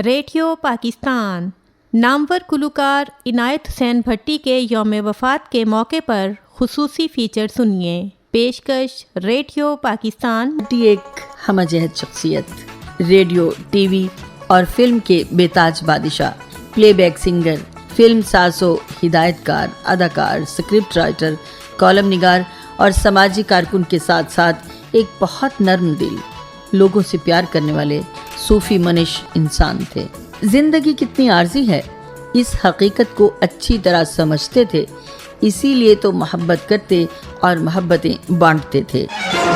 Radio Pakistan نامور گلوکار عنایت حسین بھٹی کے یوم وفات کے موقع پر خصوصی فیچر سنیے۔ پیشکش ریڈیو پاکستان۔ ایک ہمہ جہت شخصیت، ریڈیو، ٹی وی اور فلم کے بے تاج بادشاہ، پلے بیک سنگر، فلم ساز و ہدایت کار، اداکار، اسکرپٹ رائٹر، کالم نگار اور سماجی کارکن کے ساتھ ساتھ ایک بہت نرم دل، لوگوں سے پیار کرنے والے صوفی منش انسان تھے۔ زندگی کتنی عارضی ہے، اس حقیقت کو اچھی طرح سمجھتے تھے، اسی لیے تو محبت کرتے اور محبتیں بانٹتے تھے۔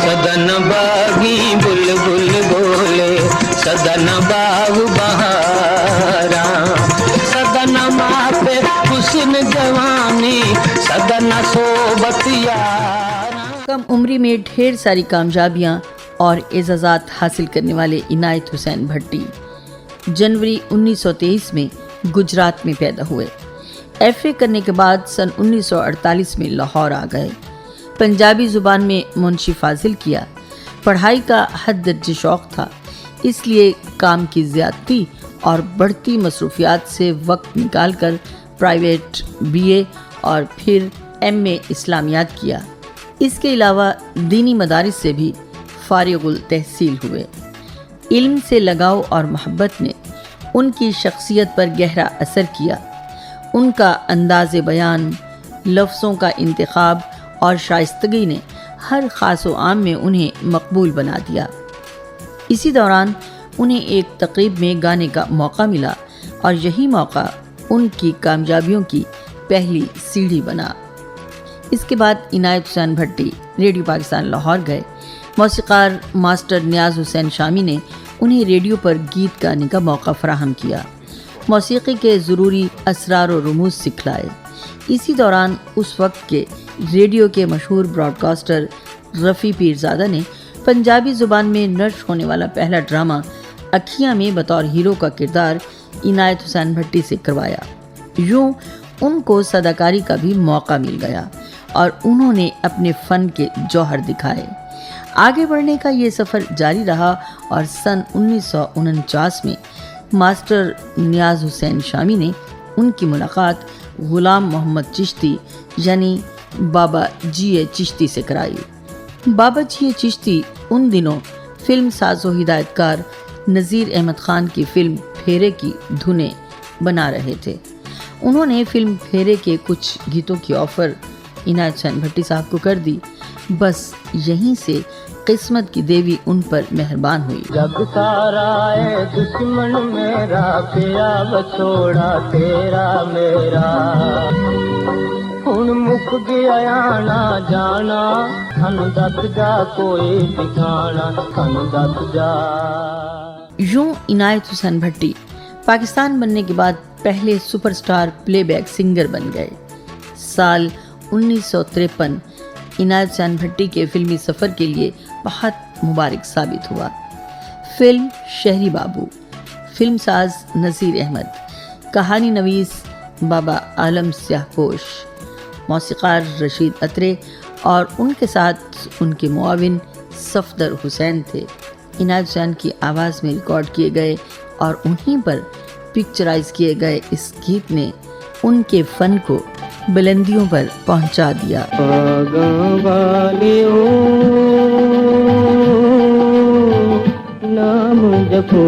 سدن باغی بلبل بولے، سدن باغ بہاراں، سدن ماں پہ حسن جوانی، سدن صحبت یاراں۔ کم عمری میں ڈھیر ساری کامیابیاں اور اعزازات حاصل کرنے والے عنایت حسین بھٹی جنوری 1923 میں گجرات میں پیدا ہوئے۔ ایف اے کرنے کے بعد سن 1948 میں لاہور آ گئے۔ پنجابی زبان میں منشی فاضل کیا۔ پڑھائی کا حد درجے شوق تھا، اس لیے کام کی زیادتی اور بڑھتی مصروفیات سے وقت نکال کر پرائیویٹ بی اے اور پھر ایم اے اسلامیات کیا۔ اس کے علاوہ دینی مدارس سے بھی فارغ التحصیل ہوئے۔ علم سے لگاؤ اور محبت نے ان کی شخصیت پر گہرا اثر کیا۔ ان کا انداز بیان، لفظوں کا انتخاب اور شائستگی نے ہر خاص و عام میں انہیں مقبول بنا دیا۔ اسی دوران انہیں ایک تقریب میں گانے کا موقع ملا اور یہی موقع ان کی کامیابیوں کی پہلی سیڑھی بنا۔ اس کے بعد عنایت حسین بھٹی ریڈیو پاکستان لاہور گئے۔ موسیقار ماسٹر نیاز حسین شامی نے انہیں ریڈیو پر گیت گانے کا موقع فراہم کیا، موسیقی کے ضروری اسرار و رموز سکھلائے۔ اسی دوران اس وقت کے ریڈیو کے مشہور براڈ کاسٹر رفیع پیرزادہ نے پنجابی زبان میں نشر ہونے والا پہلا ڈرامہ اکھیاں میں بطور ہیرو کا کردار عنایت حسین بھٹی سے کروایا۔ یوں ان کو صداکاری کا بھی موقع مل گیا اور انہوں نے اپنے فن کے جوہر دکھائے۔ آگے بڑھنے کا یہ سفر جاری رہا اور سن 1949 میں ماسٹر نیاز حسین شامی نے ان کی ملاقات غلام محمد چشتی یعنی بابا جی اے چشتی سے کرائی۔ بابا جی اے چشتی ان دنوں فلم ساز و ہدایت کار نذیر احمد خان کی فلم پھیرے کی دھنیں بنا رہے تھے۔ انہوں نے فلم پھیرے کے کچھ گیتوں کی آفر عنایت حسین بھٹی صاحب کو کر دی۔ بس یہیں سے قسمت کی دیوی ان پر مہربان ہوئی۔ جب سارا ہے دشمن میرا، پیا بچوڑا تیرا میرا، ہن مک گیا آنا جانا، ہن دس جا کوئی ٹھکانا، ہن دس جا۔ یوں عنایت حسین بھٹی پاکستان بننے کے بعد پہلے super star playback singer بن گئے۔ سال 1953 عنایت حسین بھٹی کے فلمی سفر کے لیے بہت مبارک ثابت ہوا۔ فلم شہری بابو، فلم ساز نذیر احمد، کہانی نویس بابا عالم سیاہ پوش، موسیقار رشید اترے اور ان کے ساتھ ان کے معاون صفدر حسین تھے۔ عنایت حسین کی آواز میں ریکارڈ کیے گئے اور انہیں پر پکچرائز کیے گئے اس گیت نے ان کے فن کو بلندیوں پر پہنچا دیا۔ نام جپو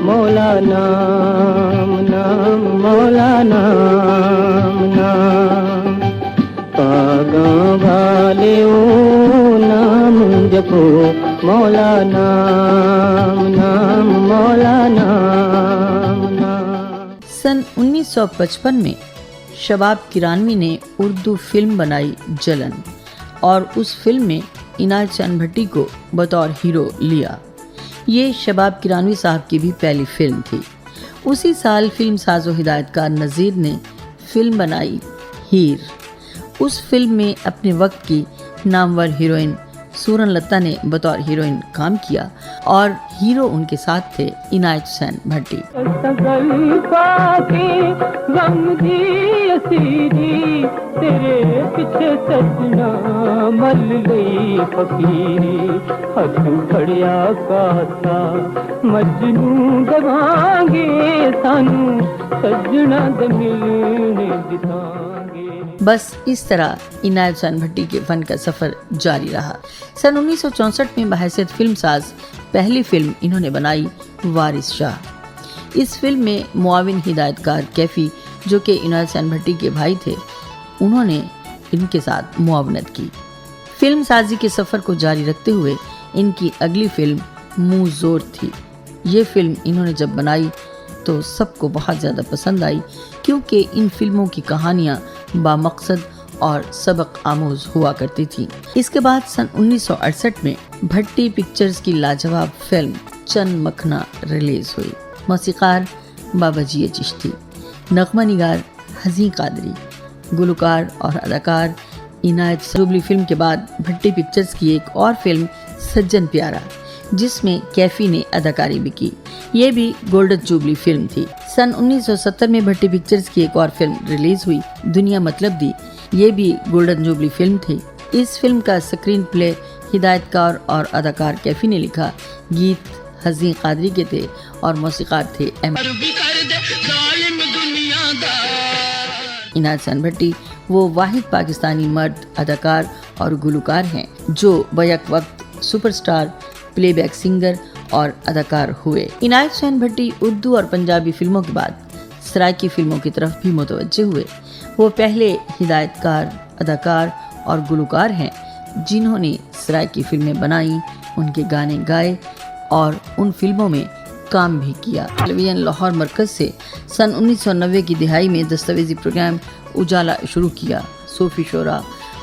مولا نام، نام مولا نام، نام پاگاں والیو، نام جپو مولا نام، نام مولا نام، نام۔ سن 1955 میں شباب کرانوی نے اردو فلم بنائی جلن، اور اس فلم میں عنایت حسین بھٹی کو بطور ہیرو لیا۔ یہ شباب کرانوی صاحب کی بھی پہلی فلم تھی۔ اسی سال فلم ساز و ہدایت کار نذیر نے فلم بنائی ہیر۔ اس فلم میں اپنے وقت کی نامور ہیروئن سورن لتا نے بطور ہیروئن کام کیا اور ہیرو ان کے ساتھ تھے عنایت حسین بھٹی۔ تیرے پیچھے سجنا مل گئی فقیری، ہاتھ کھڑیا کاتا مجنوں گواں گے سانو سجنا دے ملنے دتانگے. بس اس طرح عنایت حسین بھٹی کے فن کا سفر جاری رہا. سن 1964 میں بحیثیت فلم ساز پہلی فلم انہوں نے بنائی وارث شاہ. اس فلم میں معاون ہدایت کار کیفی جو کہ عنایت حسین بھٹی کے بھائی تھے انہوں نے ان کے ساتھ معاونت کی. فلم سازی کے سفر کو جاری رکھتے ہوئے ان کی اگلی فلم منہ زور تھی. یہ فلم انہوں نے جب بنائی تو سب کو بہت زیادہ پسند آئی کیونکہ ان فلموں کی کہانیاں بامقصد اور سبق آموز ہوا کرتی تھیں. اس کے بعد سن 1968 میں بھٹی پکچرز کی لاجواب فلم چند مکھنا ریلیز ہوئی. موسیقار بابا جی چشتی، نغمہ نگار حزین قادری، گلوکار اور اداکار عنایت. جوبلی فلم کے بعد بھٹی پکچرز کی ایک اور فلم سجن پیارا جس میں کیفی نے اداکاری بھی کی، یہ بھی گولڈن جوبلی فلم تھی. سن 1970 میں بھٹی پکچرز کی ایک اور فلم ریلیز ہوئی دنیا مطلب دی، یہ بھی گولڈن جوبلی فلم تھی. اس فلم کا اسکرین پلے ہدایت کار اور اداکار کیفی نے لکھا، گیت حزین قادری کے تھے اور موسیقار تھے عنایت حسین بھٹی. وہ واحد پاکستانی مرد اداکار اور گلوکار ہیں جو بیک وقت super star, playback singer اور اداکار ہوئے. عنایت حسین بھٹی اردو اور پنجابی فلموں کے بعد سرائکی فلموں کی طرف بھی متوجہ ہوئے. وہ پہلے ہدایت کار، اداکار اور گلوکار ہیں جنہوں نے سرائکی فلمیں بنائیں، ان کے گانے گائے اور ان فلموں میں کام بھی کیا. ٹیلی ویژن لاہور مرکز سے سن 1990 کی دہائی میں دستاویزی پروگرام اجالا شروع کیا. صوفی شعراء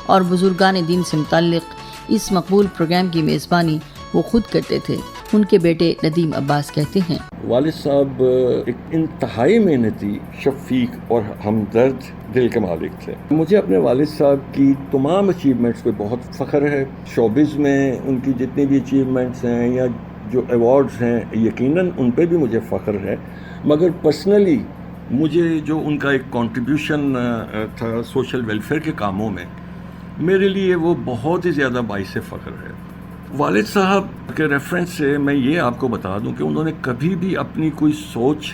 اور بزرگان دین سے متعلق اس مقبول پروگرام کی میزبانی وہ خود کرتے تھے. ان کے بیٹے ندیم عباس کہتے ہیں، والد صاحب ایک انتہائی محنتی، شفیق اور ہمدرد دل کے مالک تھے. مجھے اپنے والد صاحب کی تمام اچیومنٹس پہ بہت فخر ہے. شوبز میں ان کی جتنی بھی اچیومنٹس ہیں یا جو ایوارڈز ہیں یقیناً ان پہ بھی مجھے فخر ہے، مگر پرسنلی مجھے جو ان کا ایک کنٹریبیوشن تھا سوشل ویلفیئر کے کاموں میں، میرے لیے وہ بہت ہی زیادہ باعث فخر ہے. والد صاحب کے ریفرنس سے میں یہ آپ کو بتا دوں کہ انہوں نے کبھی بھی اپنی کوئی سوچ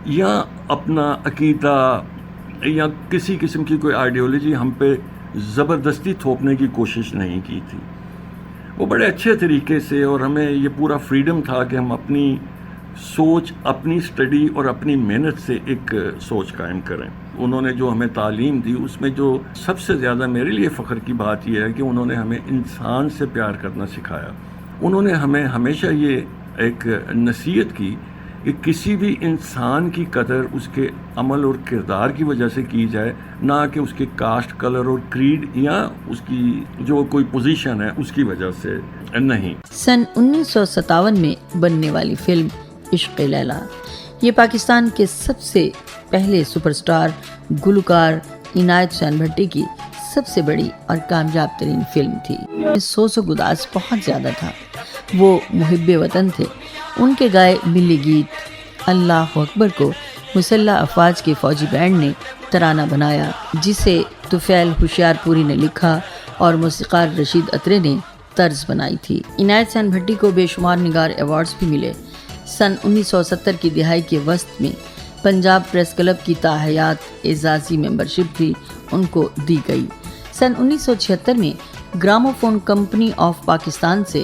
یا اپنا عقیدہ یا کسی قسم کی کوئی آئیڈیالوجی ہم پہ زبردستی تھوپنے کی کوشش نہیں کی تھی. وہ بڑے اچھے طریقے سے، اور ہمیں یہ پورا فریڈم تھا کہ ہم اپنی سوچ، اپنی اسٹڈی اور اپنی محنت سے ایک سوچ قائم کریں. انہوں نے جو ہمیں تعلیم دی اس میں جو سب سے زیادہ میرے لیے فخر کی بات یہ ہے کہ انہوں نے ہمیں انسان سے پیار کرنا سکھایا. انہوں نے ہمیں ہمیشہ یہ ایک نصیحت کی کہ کسی بھی انسان کی قدر اس کے عمل اور کردار کی وجہ سے کی جائے، نہ کہ اس کے کاسٹ، کلر اور کریڈ یا اس کی جو کوئی پوزیشن ہے اس کی وجہ سے نہیں. سن 1957 میں بننے والی فلم عشق لیلا یہ پاکستان کے سب سے پہلے سپر سٹار گلوکار عنایت حسین بھٹی کی سب سے بڑی اور کامیاب ترین فلم تھی. سوز و گداز بہت زیادہ تھا. وہ محب وطن تھے. ان کے گائے ملی گیت اللہ اکبر کو مسلح افواج کے فوجی بینڈ نے ترانہ بنایا جسے طفیل ہوشیار پوری نے لکھا اور موسیقار رشید اترے نے طرز بنائی تھی. عنایت حسین بھٹی کو بے شمار نگار ایوارڈز بھی ملے. سن 1970 کی دہائی کے وسط میں پنجاب پریس کلب کی تاحیات اعزازی ممبرشپ بھی ان کو دی گئی. سن 1976 میں گراموفون کمپنی آف پاکستان سے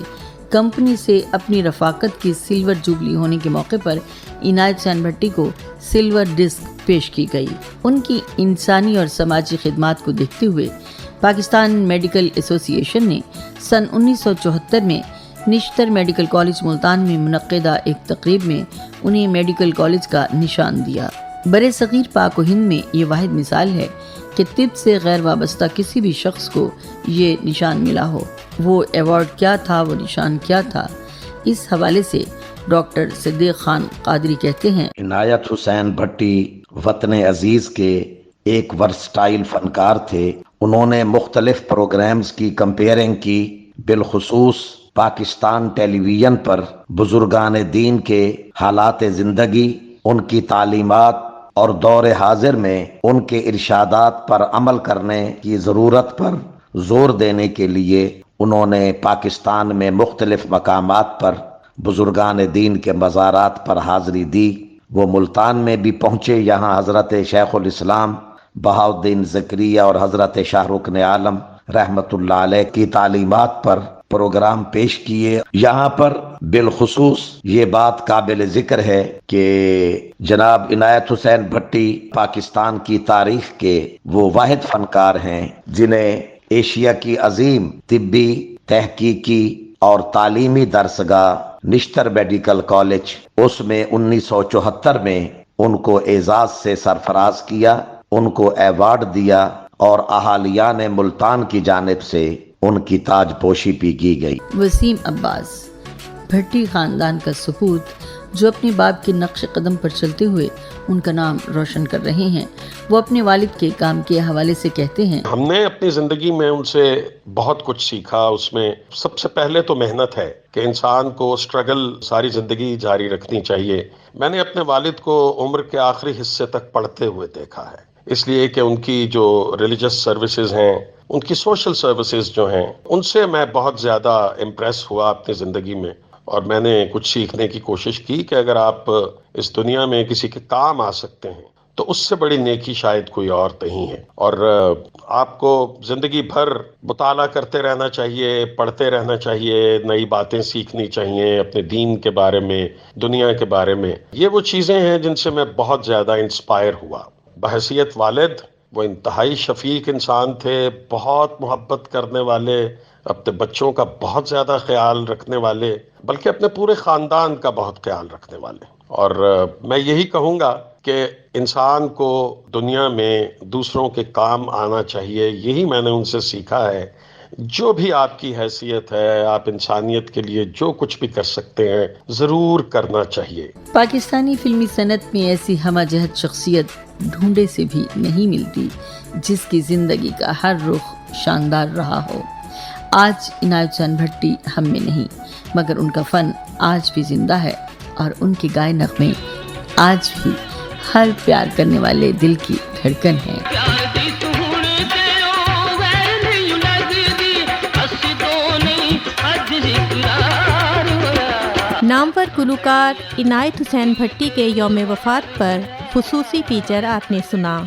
کمپنی سے اپنی رفاقت کی سلور جوبلی ہونے کے موقع پر عنایت حسین بھٹی کو سلور ڈسک پیش کی گئی. ان کی انسانی اور سماجی خدمات کو دیکھتے ہوئے پاکستان میڈیکل ایسوسی ایشن نے سن 1974 میں نشتر میڈیکل کالج ملتان میں منعقدہ ایک تقریب میں انہیں میڈیکل کالج کا نشان دیا. برِ صغیر پاک و ہند میں یہ واحد مثال ہے کہ طب سے غیر وابستہ کسی بھی شخص کو یہ نشان ملا ہو. وہ ایوارڈ کیا تھا، وہ نشان کیا تھا، اس حوالے سے ڈاکٹر صدیق خان قادری کہتے ہیں، عنایت حسین بھٹی وطن عزیز کے ایک ورسٹائل فنکار تھے. انہوں نے مختلف پروگرامز کی کمپیئرنگ کی، بالخصوص پاکستان ٹیلی ویژن پر بزرگان دین کے حالات زندگی، ان کی تعلیمات اور دور حاضر میں ان کے ارشادات پر عمل کرنے کی ضرورت پر زور دینے کے لیے انہوں نے پاکستان میں مختلف مقامات پر بزرگان دین کے مزارات پر حاضری دی. وہ ملتان میں بھی پہنچے، یہاں حضرت شیخ الاسلام بہاؤالدین زکریا اور حضرت شاہ رکن عالم رحمت اللہ علیہ کی تعلیمات پر پروگرام پیش کیے۔ یہاں پر بالخصوص یہ بات قابل ذکر ہے کہ جناب عنایت حسین بھٹی پاکستان کی تاریخ کے وہ واحد فنکار ہیں جنہیں ایشیا کی عظیم طبی، تحقیقی اور تعلیمی درسگاہ نشتر میڈیکل کالج، اس میں 1974 میں ان کو اعزاز سے سرفراز کیا، ان کو ایوارڈ دیا اور اہالیان ملتان کی جانب سے ان کی تاج پوشی بھی کی گئی۔ وسیم عباس بھٹی خاندان کا سپوت جو اپنے باپ کے نقش قدم پر چلتے ہوئے ان کا نام روشن کر رہے ہیں، وہ اپنے والد کے کام کے حوالے سے کہتے ہیں، ہم نے اپنی زندگی میں ان سے بہت کچھ سیکھا۔ اس میں سب سے پہلے تو محنت ہے کہ انسان کو سٹرگل ساری زندگی جاری رکھنی چاہیے۔ میں نے اپنے والد کو عمر کے آخری حصے تک پڑھتے ہوئے دیکھا ہے، اس لیے کہ ان کی جو ریلیجس سروسز ہیں، ان کی سوشل سروسز جو ہیں، ان سے میں بہت زیادہ امپریس ہوا اپنی زندگی میں، اور میں نے کچھ سیکھنے کی کوشش کی کہ اگر آپ اس دنیا میں کسی کے کام آ سکتے ہیں تو اس سے بڑی نیکی شاید کوئی اور نہیں ہے۔ اور آپ کو زندگی بھر مطالعہ کرتے رہنا چاہیے، پڑھتے رہنا چاہیے، نئی باتیں سیکھنی چاہیے اپنے دین کے بارے میں، دنیا کے بارے میں۔ یہ وہ چیزیں ہیں جن سے میں بہت زیادہ انسپائر ہوا۔ بحیثیت والد وہ انتہائی شفیق انسان تھے، بہت محبت کرنے والے، اپنے بچوں کا بہت زیادہ خیال رکھنے والے، بلکہ اپنے پورے خاندان کا بہت خیال رکھنے والے۔ اور میں یہی کہوں گا کہ انسان کو دنیا میں دوسروں کے کام آنا چاہیے، یہی میں نے ان سے سیکھا ہے۔ جو بھی آپ کی حیثیت ہے، آپ انسانیت کے لیے جو کچھ بھی کر سکتے ہیں ضرور کرنا چاہیے۔ پاکستانی فلمی صنعت میں ایسی ہمہ جہت شخصیت ڈھونڈے سے بھی نہیں ملتی جس کی زندگی کا ہر رخ شاندار رہا ہو۔ آج عنایت حسین بھٹی ہم میں نہیں، مگر ان کا فن آج بھی زندہ ہے، اور ان کے گائے نغمے آج بھی ہر پیار کرنے والے دل کی دھڑکن ہیں۔ نامور گلوکار عنایت حسین بھٹی کے یوم وفات پر خصوصی فیچر آپ نے سنا۔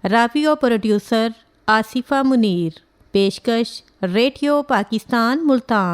راوی و پروڈیوسر آصفہ منیر، پیشکش ریڈیو پاکستان ملتان۔